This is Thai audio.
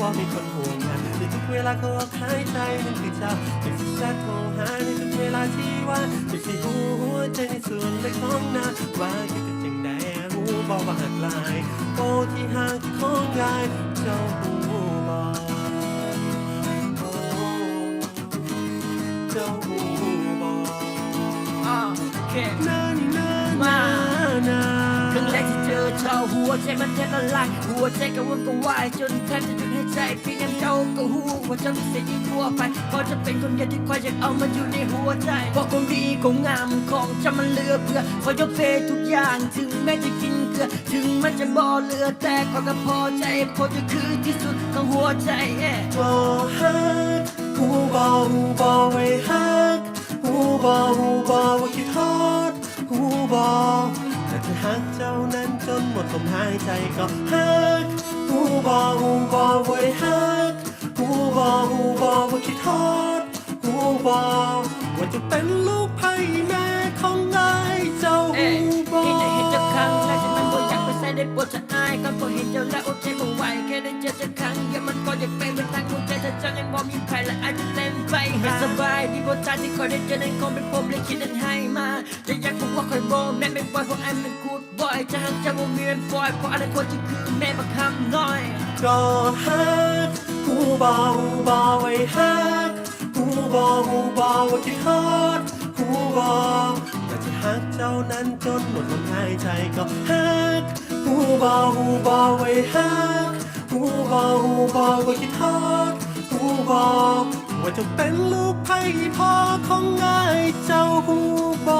ว่ามีคนห่วงงานในทุกเวลาเขาออกหายใจนั่นคือเจ้าเป็นสิชัดโทรหาในทุกเวลาที่ว่างไม่ใช่หัวใจในส่วนเล็กของนาว่าคิดกันจังใดหูบอกว่าหักลายโบที่ห่างของงานเจ้าหูบอกเจ้าหูบอกนานี่นาครั้งแรกที่เจอเจ้าหัวใจมันแทบละลายหัวใจกระวนกระวายจนแทบจะหยุดหายใจเพียงอย่างเจ้าก็หูว่าเจ้าที่เสียยิ่งทั่วไปเพราะจะเป็นคนเดียวที่คอยอยากเอามันอยู่ในหัวใจเพราะคนดีของงามของจะมันเหลือเพื่อขอยกเททุกอย่างถึงแม้จะกินเกลือถึงมันจะบ่เหลือแต่ขอก็พอใจเพราะจะคือที่สุดของหัวใจบ่ฮักหูบ่ไว้ฮักหูบ่ว่าคิดฮอดหูบ่แต่จะฮักเจ้านั้นจนหมดลมหายใจก็ฮักหูบ่ไว้ฮักหูบ่ว่าคิดฮอดหูบ่ว่าจะเป็นลูกไผ่แม่ของนายเจ้าหูบ่เห็นเจ้าครั้งแรกฉันมันบ่อยากไปใส่ได้ปวดจะอายก็พอเห็นเจ้าแล้วอดใจบ่ไหวแค่ได้เจอเจ้าครั้งเดียวมันก็อยากเป็นทางหัวใจถ้าเจ้ายังบ่มีใครและอาจจะเต็มไปให้สบายดีบ่ตาที่คอยได้เจอนั้นคงเป็นผมเลยคิดนั้นให้มาจะอยากบอกว่าคอยบ่แม่ไม่ปล่อยเพราะไอ้มันกูดบ่อยจะหักจะบ่มีเป็นปล่อยเพราะอะไรคนจะคือแม่บักคำน้อยก็ฮักหูบ่ไว้ฮักหูบ่ว่าคิดฮอดหูบ่แต่จะฮักเจ้านั้นจนหมดลมหายใจก็ฮักหูบ่ไว้ฮักหูบ่ว่าคิดฮอดหูบ่ว่าจะเป็นลูกไผ่พ่อของนายเจ้าหูบ่